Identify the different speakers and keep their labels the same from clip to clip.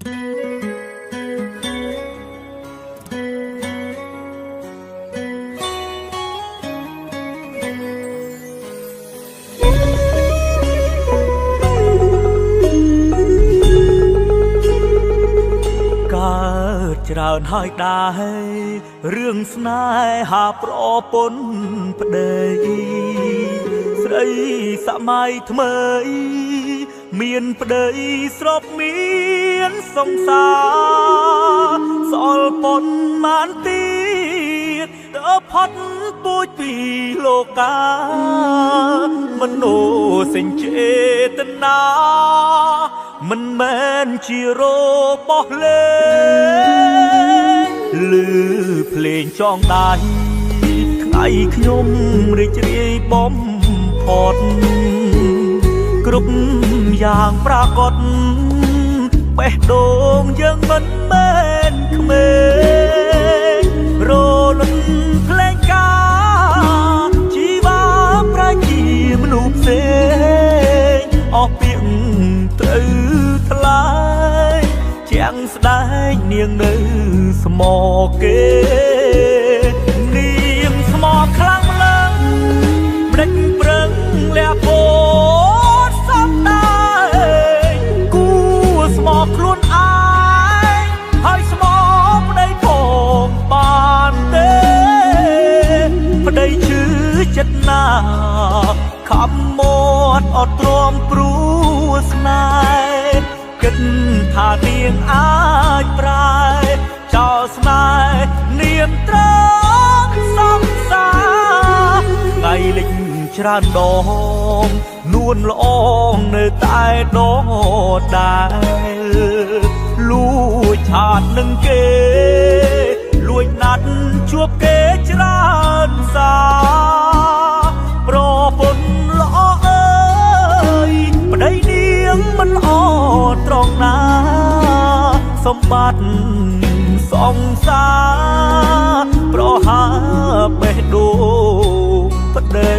Speaker 1: ច្រើនហើយដែររឿងស្នេហាប្រពន្ធប្តីស្រីសម័យថ្មីមានប្តីស្របមានសង្សារសល់ប៉ុន្មានទៀតទៅផុតពូជពីលោកាមនោសេចចេតនាមិនមែនជារបស់លេងឮភ្លេងចងដៃថ្ងៃខ្ញុំរីករាយបំផុតគ្រប់យ៉ាងប្រាកដបេះដូងយើងមិនមែនក្មេងរលឹងភ្លេងការជីវ៉ាប្រែជាមនុស្សផ្សេងអស់ពាក្យត្រូវថ្លៃជាងស្ដែងនាងនៅស្មោគេនាងស្មោខ្លាំងឡើងព្រិចប្រឹងលះពោសំដែរគួស្មោខ្លួនឯងហើយស្មោប្តីផងបានទេប្តីឈឺចិត្តណាខំមាត់អត់ទ្រាំព្រួស្នេហ៍គិតថានាងអាចប្រែចោលស្នេហ៍នាងត្រង់សង្សារថ្ងៃលិចច្រើនដងនួនល្អងនៅតែដដែលលួចឆាតនឹងគេលួចណាត់ជួបគេច្រើនសាប្រពន្ធល្អអើយប្តីនាងមិនល្អត្រង់ណាសម្បត្តិសង្សារប្រហាបេះដូងប្តី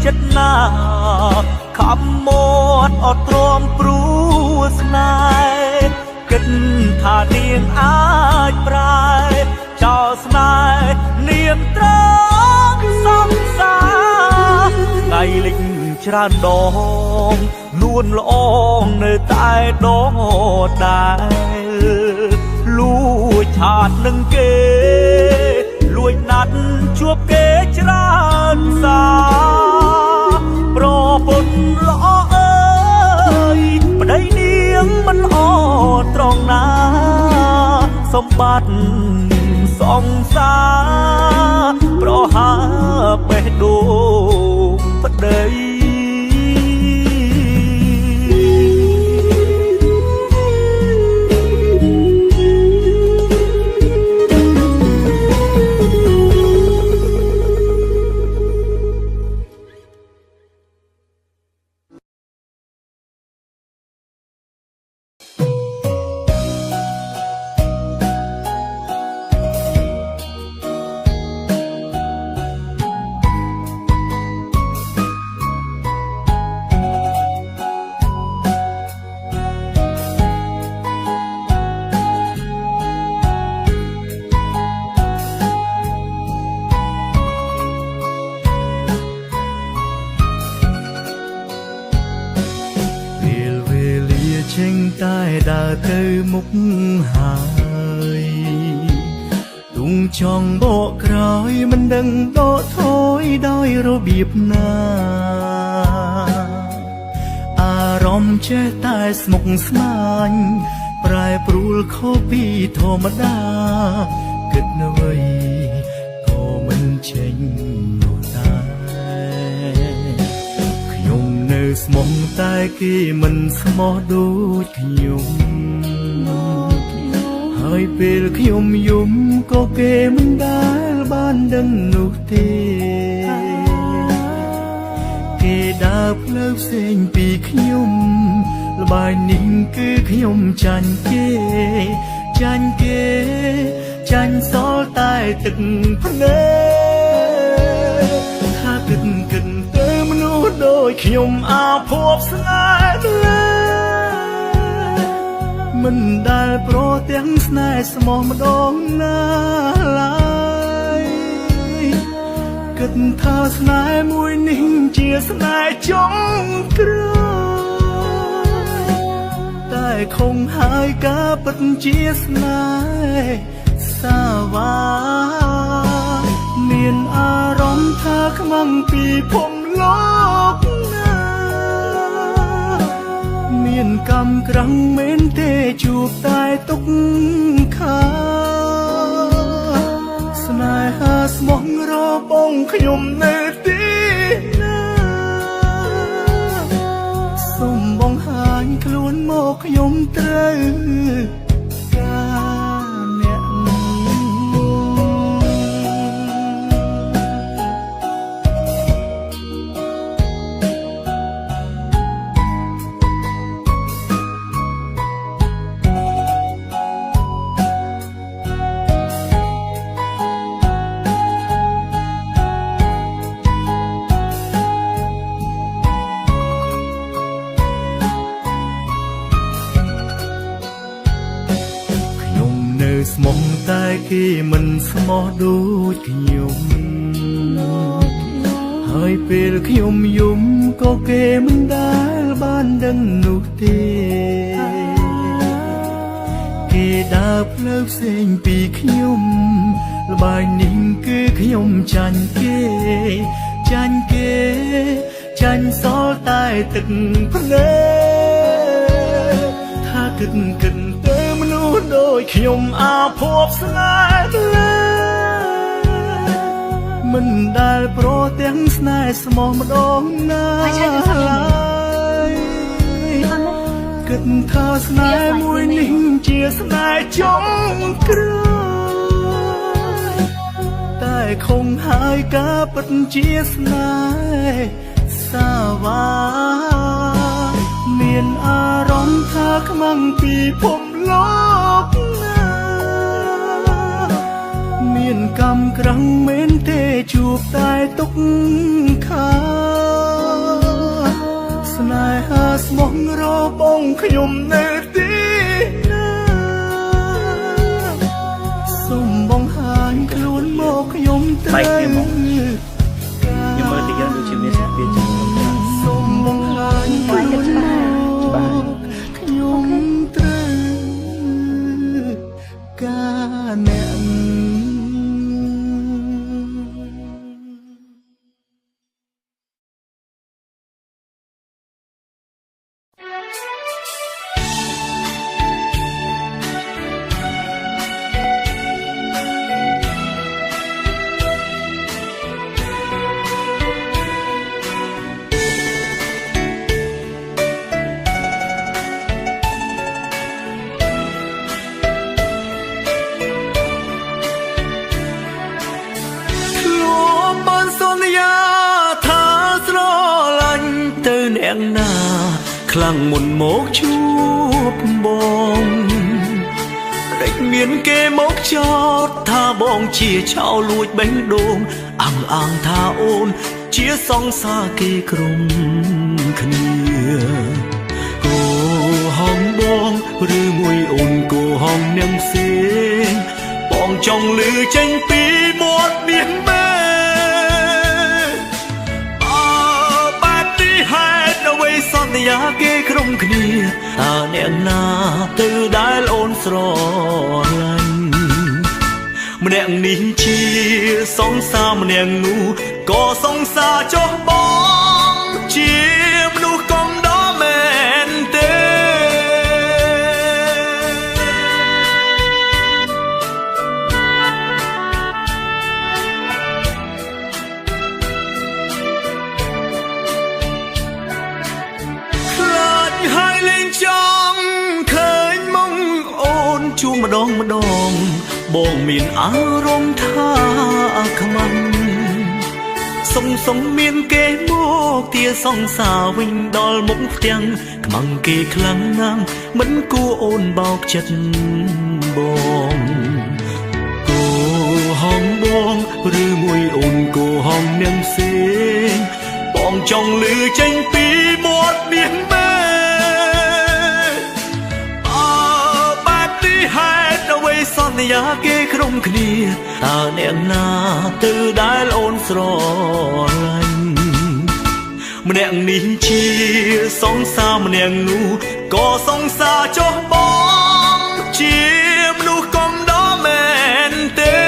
Speaker 1: ចិត្តណាខំមាត់អត់ទ្រាំព្រួស្នេហ៍គិតថានាងអាចប្រែចោលស្នេហ៍នាងត្រង់សង្សារថ្ងៃលិចច្រើនដងនួនល្អងនៅតែដដែលលួចឆាតនឹងគេលួចណាត់ជួបគេច្រើនសាប្រពន្ធល្អអើយប្តីនាងមិនល្អត្រង់ណាសម្បត្តិសង្សារប្រហាបេះដូងប្តីតែដើរទៅមុខហើយទុំចង់បកក្រោយមិនដឹងដកថយដោយរបៀបណា ចេះតែស្មុគស្មាញប្រែប្រួលខុសពីធម្មតាគិតអ្វីក៏មិនចេញនោះដែរខ្ញុំនៅស្មោះតែគេមិនស្មោះដូចខ្ញុំហើយពេលខ្ញុំយំក៏គេមិនដែលបានដឹងនោះទេគេដើរផ្លូវផ្សេងពីខ្ញុំល្បែងនេះគឺខ្ញុំចាញ់គេចាញ់គេចាញ់សល់តែទឹកភ្នែកថាគិតទៅមនុស្សដូចខ្ញុំអាភ័ព្វស្នេហ៍មិនដែលប្រទាំងស្នេហ៍ស្មោះម្ដងណាឡើយគិតថាស្នេហ៍មួយនេះជាស្នេហ៍ចុងក្រោយតែคงហើយការពិតជាស្នេហ៍សាវាមានអារម្មណ៍ថាខ្មាំងពីភពលោកណាមានកម្មក្រាំងមែនទេជួបតែទុកខាស្នេហាស្មោះរបងខ្ញុំនៅទីណាសូមបងហាញខ្លួនមកខ្ញុំត្រូវការអ្នកស្មោះតែគេមិនស្មោះដូចខ្ញុំហើយពេលខ្ញុំយំក៏គេមិនដែលបានដឹងនោះទេគេដើរផ្លូវផ្សេងពីខ្ញុំល្បែងនេះគឺខ្ញុំចាញ់គេចាញ់គេចាញ់សល់តែទឹកភ្នែកថាគិតទៅមនុស្សដូចខ្ញុំអាភ័ព្វស្នេហ៍មិនដែលប្រទាំងស្នេហ៍ស្មោះម្ដងណាឡើយគិតថាស្នេហ៍មួយនេះជាស្នេហ៍ចុងក្រោយតែคงហើយការពិតជាស្នេហ៍សាវាមានអារម្មណ៍ថាខ្មាំងពីភពលោកណាមានកម្មក្រាំងមែនទេជួបតែទុកខាស្នេហាស្មោះរបងខ្ញុំនៅទីណាសូមបងហាញខ្លួនមកខ្ញុំត្រូវខ្ញុំមើលទីយ៉ាងដូចជាមានសភាពជាសូមបងហាញខ្លួនមកខ្ញុំត្រូវការអ្នកណាខ្លាំងមុនមកជួបបងដេចមានគេមកចោទថាបងជាឆោលួចបេះដូងអាងថាអូនជាសង្សារគេក្រុមគ្នាគោហងបងឬមួយអូនគោហងនាងផ្សេងបងចង់លឺចេញពីមាត់មានមែសន្យាគេក្រុមគ្នាតើអ្នកណាទៅដែលអូនស្រឡាញ់ម្នាក់នេះជាសង្សារម្នាក់នោះក៏សង្សារចុះបងជាមនុស្សកំដរមែន ម្ដងបងមានអារម្មណ៍ថាខ្មាំងសុំមានគេមកទាសង្សារវិញដល់មុខផ្ទាំងខ្មាំងគេខ្លាំងណាស់មិនគួរអូនបោកចិត្តបងគូហងបងឬមួយអូនគូហងនាងផ្សេងបងចង់លឺចេញពីមាត់មានមែបែបនេះហេតុអ្វីសន្យាគេក្រុមគ្នាតើអ្នកណាទៅដែលអូនស្រឡាញ់ម្នាក់នេះជាសង្សារម្នាក់នោះក៏សង្សារចុះបងជាមនុស្សកំដរមែនទេ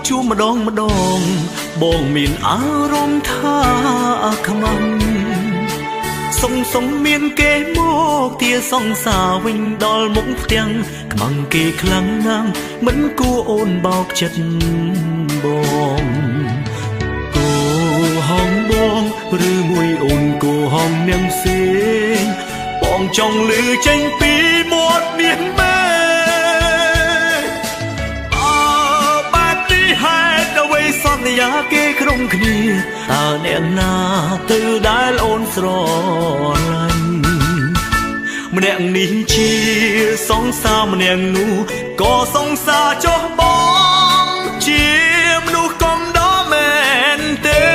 Speaker 1: ជួម្ដងបងមានអារម្មណ៍ថាខ្មាំងសុំមានគេមកទាសង្សារវិញដល់មុខផ្ទាំងខ្មាំងគេខ្លាំងណាស់មិនគួរអូនបោកចិត្តបងគូហងបងឬមួយអូនគូហងនាងផ្សេងបងចង់លឺចេញពីមាត់មានមែសន្យាគេក្រុមគ្នាតើអ្នកណាទៅដែលអូនស្រឡាញ់ម្នាក់នេះជាសង្សារម្នាក់នោះក៏សង្សារចុះបងជាមនុស្សកំដរមែនទេ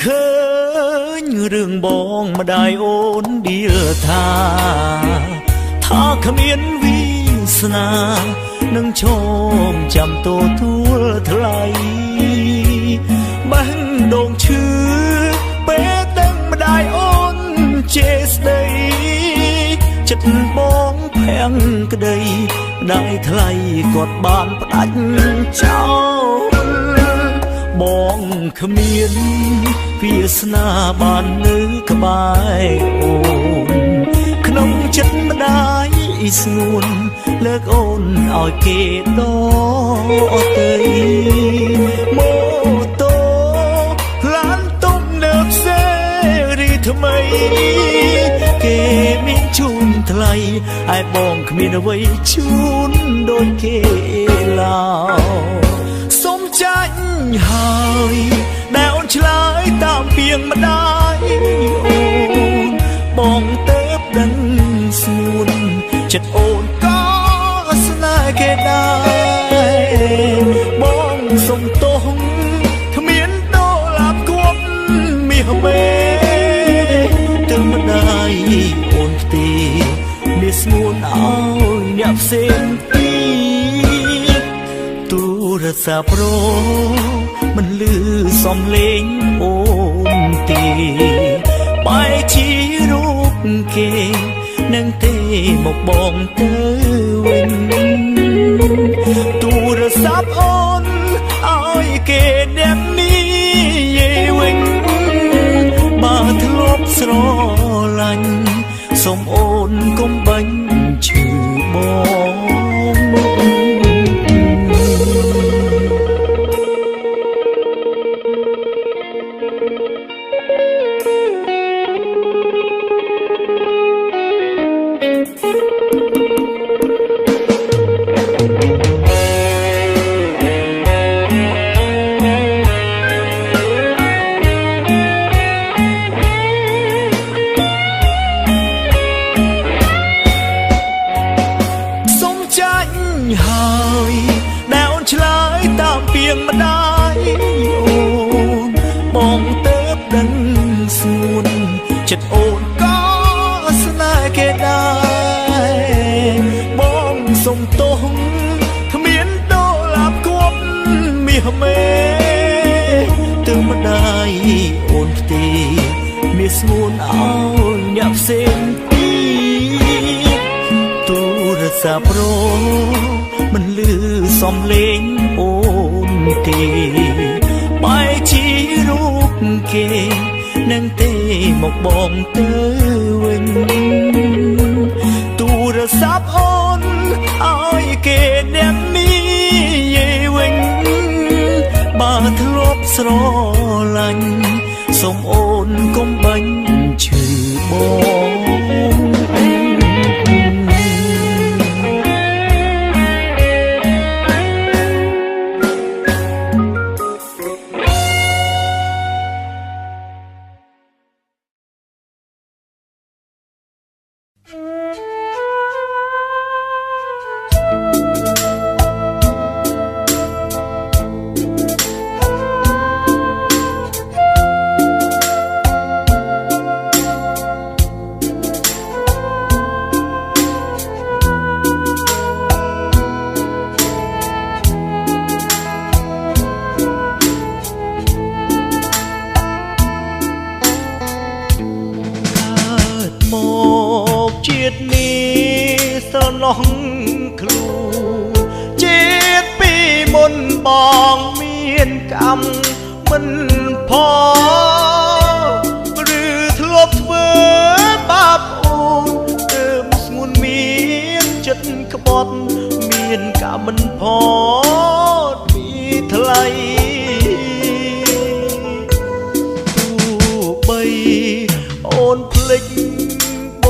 Speaker 1: ឃើញរឿងបងម្ដាយអូនដៀលថាគ្មានវាសនានឹងឈោមចាំទទួលថ្លៃបាំងដងឈឺពេលដឹងម្ដាយអូនជេរស្ដីចិត្តបងភាំងក្ដីម្ដាយថ្លៃគាត់បានផ្ដាច់ចោលបងគ្មានវាសនាបាននៅក្បែរអូនក្នុងចិត្តម្ដាយស្ងួនលើកអូនឲ្យគេដទៅម៉ូតូឡានទុំនៅផ្សេរីថ្មីគេមានជូនថ្លៃហើយបងគ្មានអ្វីជូនដូចគេឡើយសុំចាញ់ហើយដែលអូនឆ្លើយតាមពាងម្ដាយអូនបងទៅដឹងស្ងួនចិត្តអូនក៏ស្នេហ៍គេដែរបងសុំទោសគ្មានដូរឡាប់គប់មាសមេទៅម្ដាយអូនផ្ទេមានស្ងួនឲ្យអ្នកផ្សេងទៀតទូរស័ព្ទរមិនលឺសំឡេងអូនទេបែរជារូបគេនឹងទេមកបងទៅវិញទូរស័ព្ទអូនឲ្យគេអ្នកនេះយាយវិញបើធ្លាប់ស្រឡាញ់សូមអូនកុំបាញ់ឈឺបង ដឹងស្ងួនចិត្តអូនក៏ស្នេហ៍គេដែរបងសុំទោសគ្មានដូរឡាប់គប់មាសមេទឹកម្ដាយអូនផ្ទេមាសស្ងួនឲ្យអ្នកផ្សេងទៀតទូរស័ព្ទរមិនលឺសំឡេងអូនទេបែរជារូបគេនឹងទេមកបងទៅវិញទូរស័ព្ទអូនឲ្យគេអ្នកនេះវិញបើធ្លាប់ស្រឡាញ់សូមអូនកុំបាញ់ឈឺបងជាតិនេះស្រណោះខ្លួនជាតិពីមុនបងមានកម្មមិនផលឬធ្លាប់ធ្វើបាបអូនទើបស្ងួនមានចិត្តក្បត់មានកម្មមិនផលពីថ្លៃទោះបីអូនភ្លេចប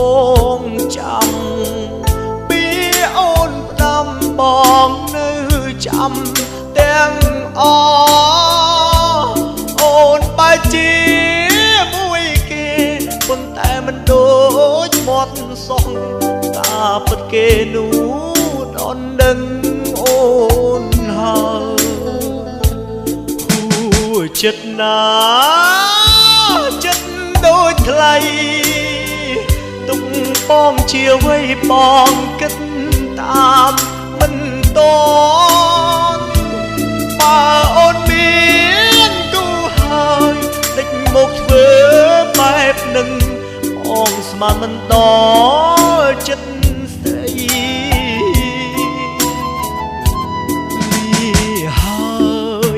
Speaker 1: ងចាំពីអូនផ្ដាំបងនៅចាំទាំងអអូនបែរជាមួយគេប៉ុន្តែមិនដូចមាត់សោះតាពិតគេនោះដនដឹងអូនហើយចិត្តណាចិត្តដូចថ្លៃទុកបងជាអ្វីបងគិតតាមមិនតន់បើអូនមានគូហើយដេចមកធ្វើបែបនឹងអងស្មានមិនដល់ចិត្តស្រីហើ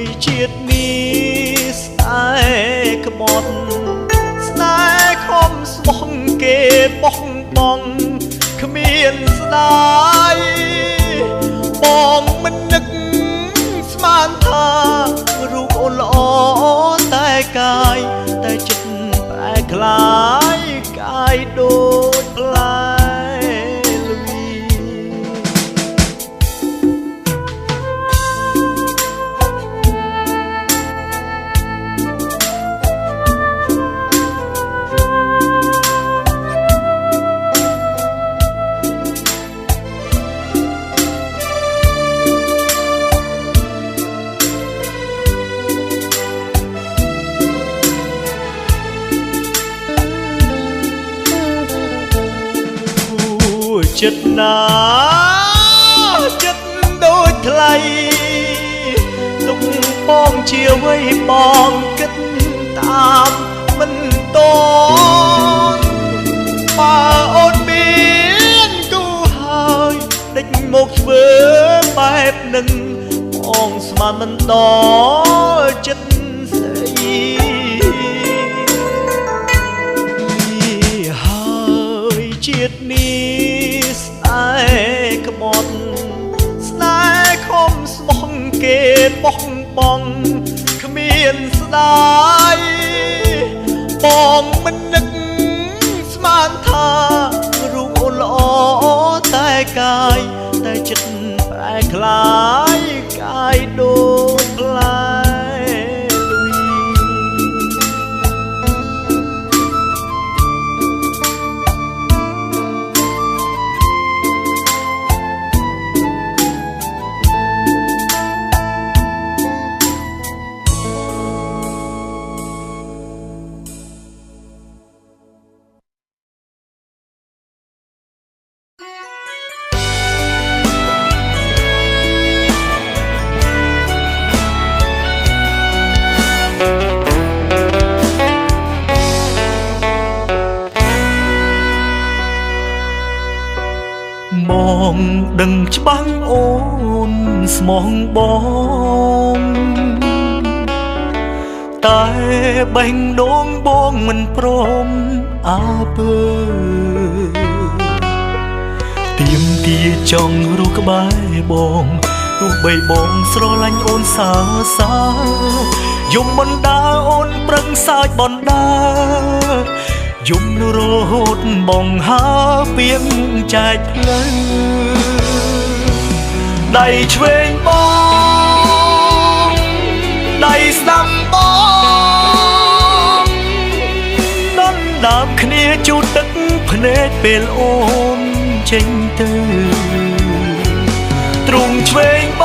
Speaker 1: យជាតិនេះស្នេហ៍ក្បត់ស្នេហ៍ខំស្មោះគេបោះបង់គ្មានស្ដាយបងមិននឹកស្មានថារូបអូនល្អតែកាយតែចិត្តប្រែคล้ายកាយដូចផ្លែល្វីចិត្តណាចិត្តដូចថ្លៃទុកបងជាអ្វីបងគិតតាមមិនតន់បើអូនមានគូហើយដេចមកធ្វើបែបនឹងបងស្មានមិនដល់ចិត្តស្រីហើយជាតិនេះស្នេហ៍ក្បត់ស្នេហ៍ខំស្មោះគេបោះបង់គ្មានស្ដាយបងមិននឹកស្មានថារូបអូនល្អតែកាយតែចិត្តប្រែคล้ายកាយដូចផ្លែ ដឹងច្បាស់អូនស្មងបងតែបេះដូងបងមិនព្រមអើពើទៀមទាចង់រស់ក្បែរបងទោះបីបងស្រឡាញ់អូនសាសាយំបណ្ដាអូនប្រឹងសើចបណ្ដាយំរហូតបងហើពីងចែកផ្លូវដៃឆ្វេងបងដៃស្ដាំបងដណ្ដើមគ្នាជូតទឹកភ្នែកពេលអូនចេញទៅទ្រង់ឆ្វេងប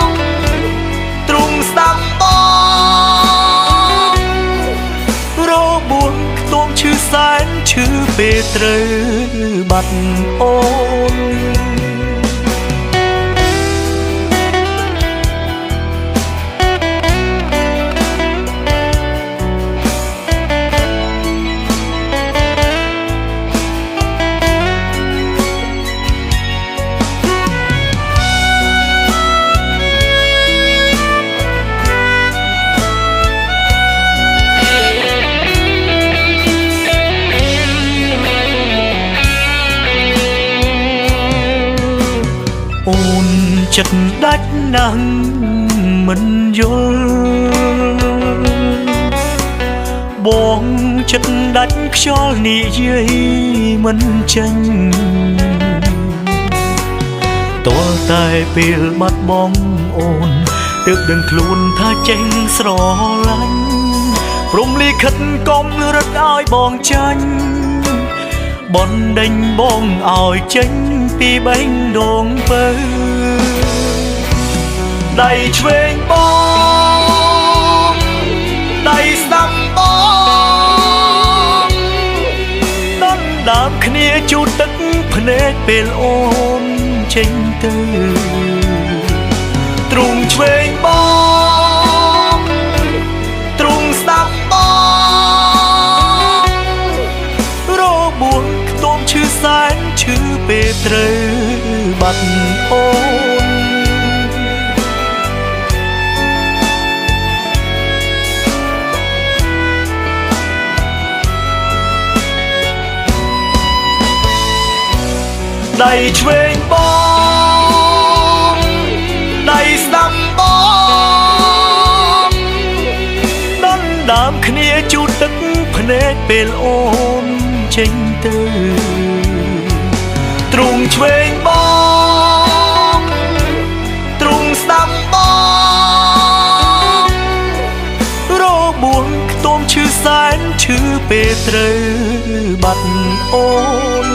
Speaker 1: ងទ្រង់ស្ដាំបងរបួនខ្ទមឈឺសែនឈឺពេលត្រូវបាត់អូនអូនចិត្តដាច់ណាស់មិនយល់បងចិត្តដាច់ខ្យល់និយាយមិនចេញតើតែពេលបាត់បងអូនទើបដឹងខ្លួនថាចេញស្រឡាញ់ព្រមលិខិតកុំរត់ឲ្យបងចាញ់បណ្ដេញបងឲ្យចេញពីបេះដូងពើដៃឆ្វេងបងដៃស្ដាំបងដណ្ដើមគ្នាជូតទឹកភ្នែកពេលអូនចេញទៅទ្រង់ឆ្វេងបងទ្រង់ស្ដាំបងរបួនខ្ទមឈឺសែនឈឺពេលត្រូវបាត់អូនដៃឆ្វេងបងដៃស្ដាំបងដណ្ដើមគ្នាជូតទឹកភ្នែកពេលអូនចេញទៅទ្រង់ឆ្វេងបងទ្រង់ស្ដាំបងរបួនខ្ទមឈឺសែនឈឺពេលត្រូវបាត់អូន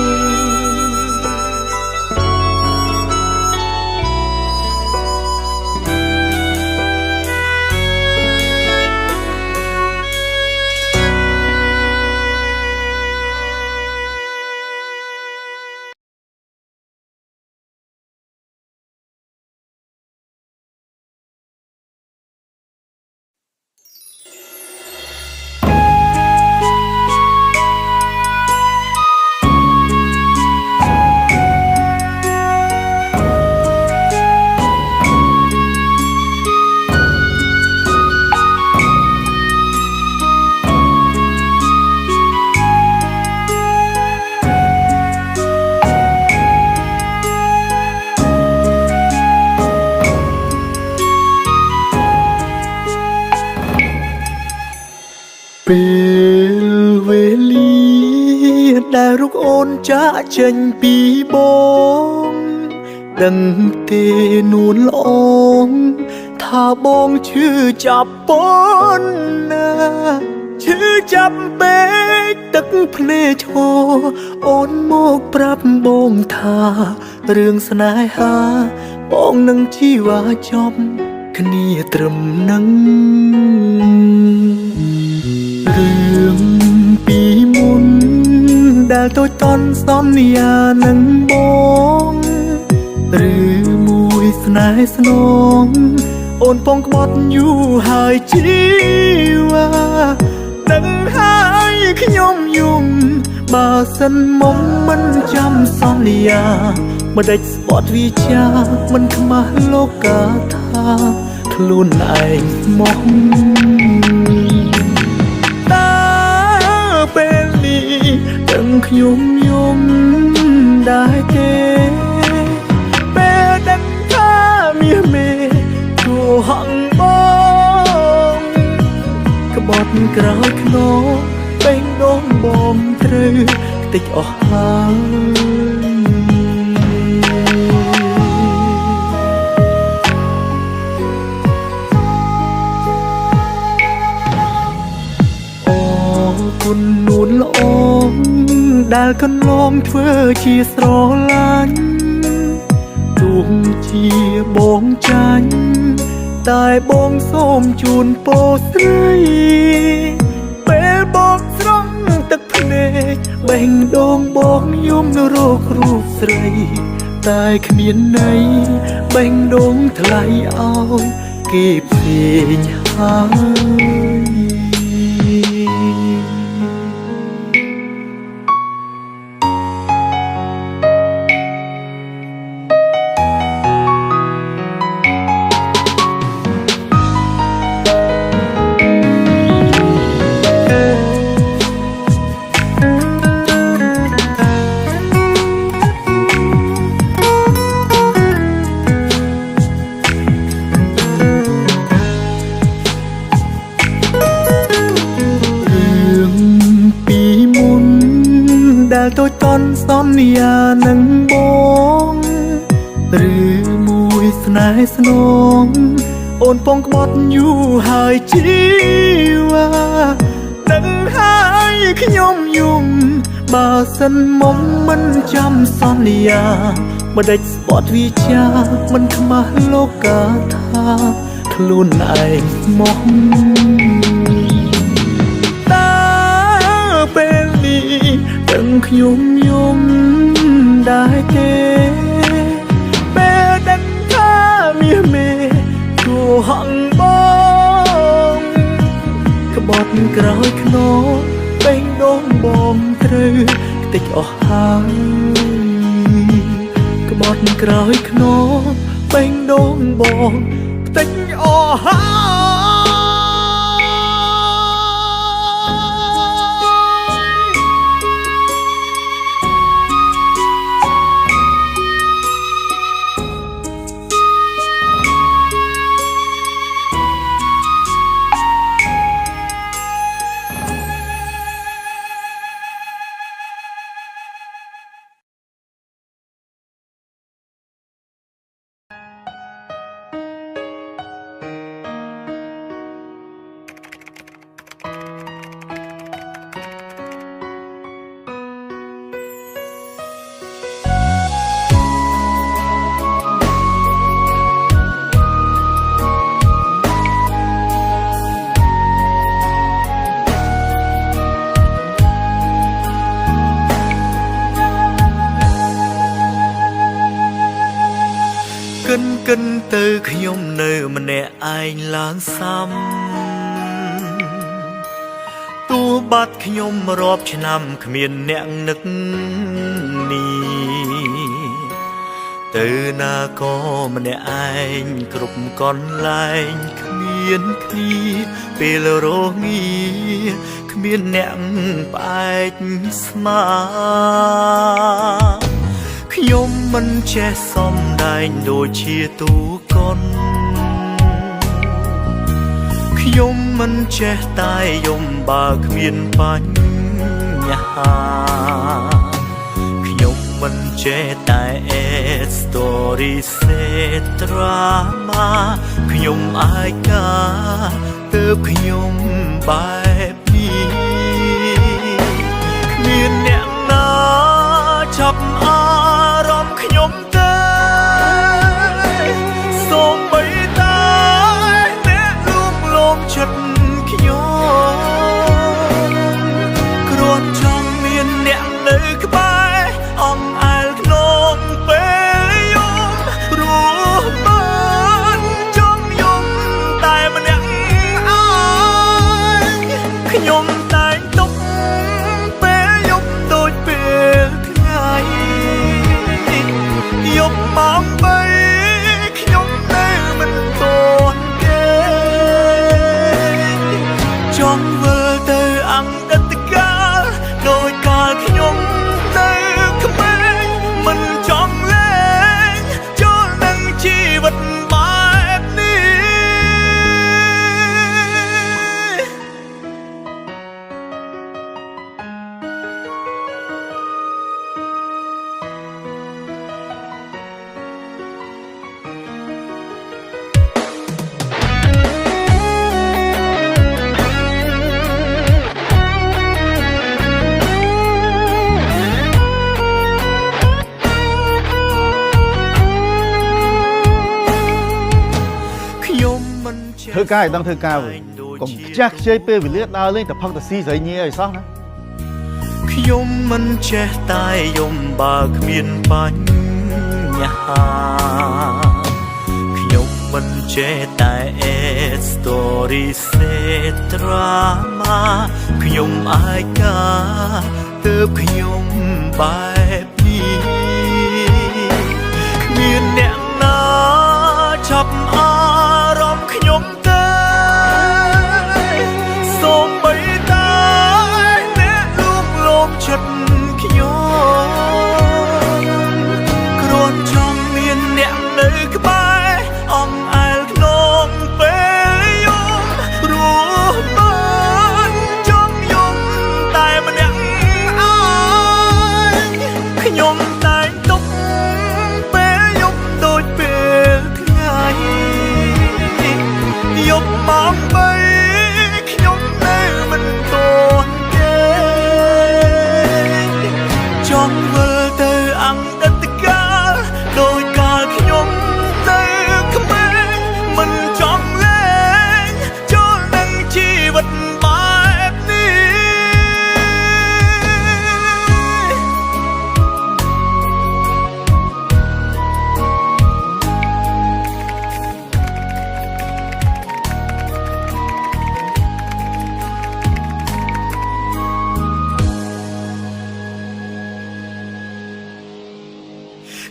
Speaker 1: ពេលវេលាដែលរុកអូនចាក់ចេញពីបងដឹងទេនួនល្អងថាបងឈឺចាប់ពនណាឈឺចាប់ពេកទឹកភ្នែកឈរអូនមកប្រាប់បងថារឿងស្នេហាបងនឹងជីវ៉ាចប់គ្នាត្រឹមនឹងរឿងពីមុនដែលតូចតន់សន្យានឹងបងឬមួយស្នេហ៍ស្នងអូនពងក្បត់យូរហើយជីវ៉ាដឹងហើយខ្ញុំយំបើសិនមុំមិនចាំសន្យា ម្ដេចស្បត់វាចាមិនខ្មាស់លោកកាថាខ្លួនឯងមកតើពេលនេះទាំងខ្ញុំយំដែរទេពេលដឹងថាមាសមេគួហងបងក្បត់ក្រោយខ្នងពេញដងបងត្រូវខ្ទេចអស់ហើយគុណនួនល្អដែលកន្លងធ្វើជាស្រឡាញ់ទោះជាបងចាញ់តែបងសូមជូនពរស្រីពេលបងស្រង់ទឹកភ្នែកបេះដូងបងយំនៅរករូបស្រីតែគ្មានន័យបេះដូងថ្លៃឲ្យគេភ្លេចហើយដែលតូចតន់សន្យានឹងបងឬមួយស្នេហ៍ស្នងអូនពងក្បត់យូរហើយជីវ៉ាដឹងហើយខ្ញុំយំបើសិនមកមិនចាំសន្យាម្ដេចស្បត់វាចាមិនខ្មាស់លោកកាថាខ្លួនឯងមកពេលនេះទាំងខ្ញុំយំដែរទេពេលដឹងថាមាសមេគួហងបងក្បត់ក្រោយខ្នងពេញដងបងត្រូវខ្ទេចអស់ហើយក្បត់ក្រោយខ្នងពេញដងបងខ្ទេចអស់ហើយកិនទៅខ្ញុំនៅម្នាក់ឯងឡើងសាំទោះបាត់ខ្ញុំរាប់ឆ្នាំគ្មានអ្នកនឹកនេះទៅណាក៏ម្នាក់ឯងគ្រប់កន្លែងគ្មានគ្នាពេលរងាគ្មានអ្នកផ្អែកស្មាខ្ញុំមិនចេះសំដែងដូចជាទូកុនខ្ញុំមិនចេះតែយំបើគ្មានបញ្ហាខ្ញុំមិនចេះតែ story set drama ខ្ញុំអាចការទើបខ្ញុំបែបនេះគ្មានអ្នកណាចាប់អារម្មណ៍ខ្ញុំទេសូម្បីតែអ្នកលួងលោមចិត្តខ្ញុំគ្រាន់ចង់មានអ្នកនៅក្បែរអងអែលក្នុងពេលយំព្រោះបានចង់យំតែម្នាក់ឯងខ្ញុំតែងទុកពេលយប់ដូចពេលថ្ងៃ
Speaker 2: ធ្វើការឲ្យដឹងធ្វើការវិញកុំខ្ជះខ្ជាយពេលវេលាដើរលេងតែផឹកតាស៊ីស្រីញីឲ្យសោះណា
Speaker 1: ខ្ញុំមិនចេះតែយំបើគ្មានបញ្ហាខ្ញុំមិនចេះតែ story set drama ខ្ញុំអាចការទើបខ្ញុំបែបនេះគ្មានអ្នកណាចាប់អារម្មណ៍ខ្ញុំទេសូម្បីតែអ្នកលួងលោមចិត្តខ្ញុំគ្រាន់ចង់មានអ្នកនៅក្បែរអងអែលក្នុងពេលយំព្រោះបានចង់យំតែម្នាក់ឯងខ្ញុំតែងទុកពេលយប់ដូចពេលថ្ងៃយប់ម៉ោង3ខ្ញុំនៅមិនទាន់គេចង់វិលទៅអតីតកាលដោយកាលខ្ញុំនៅក្មេងមិនចង់លេងចូលនឹងជីវិតបែបនេះ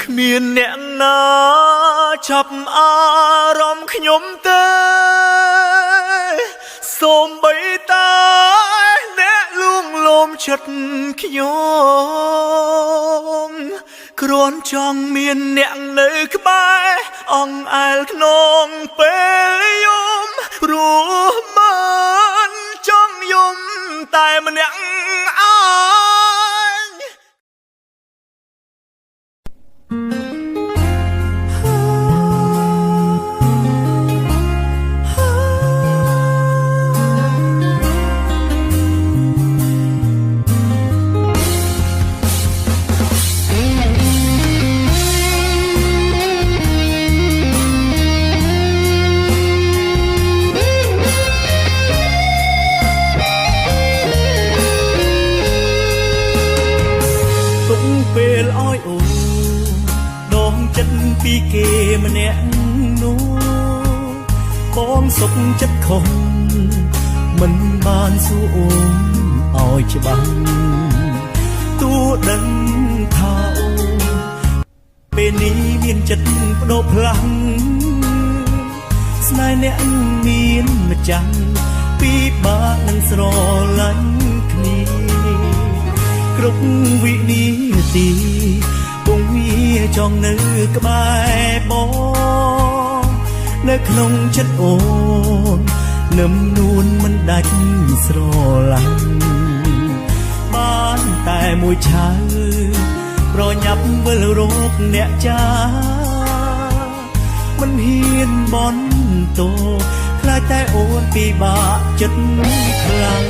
Speaker 1: គ្មានអ្នកណាចាប់អារម្មណ៍ខ្ញុំទេសូម្បីតែអ្នកលួងលោមចិត្តខ្ញុំគ្រាន់ចង់មានអ្នកនៅក្បែរអងអែលក្នុងពេលយំព្រោះបានចង់យំតែម្នាក់ឯងពេលអោយអូដងចិត្តពីគេម្នាក់នោះបងសុខចិត្តខំមិនបានសួរអូនអោយច្បាស់ទោះដឹងថាអូនពេលនេះមានចិត្តបដូរផ្លាំងស្នេហ៍អ្នកមានម្ចាស់ពីបាក់នឹងស្រឡាញ់គ្នាគ្រប់វិនាទីពងវាចង់នៅក្បែរបងនៅក្នុងចិត្តអូននឹមនួនមិនដាច់ស្រឡាញ់បានតែមួយឆៅប្រញាប់វិលរកអ្នកចាមិនហ៊ានបន់តោខ្លាចតែអូនពិបាកចិត្តខ្លាំង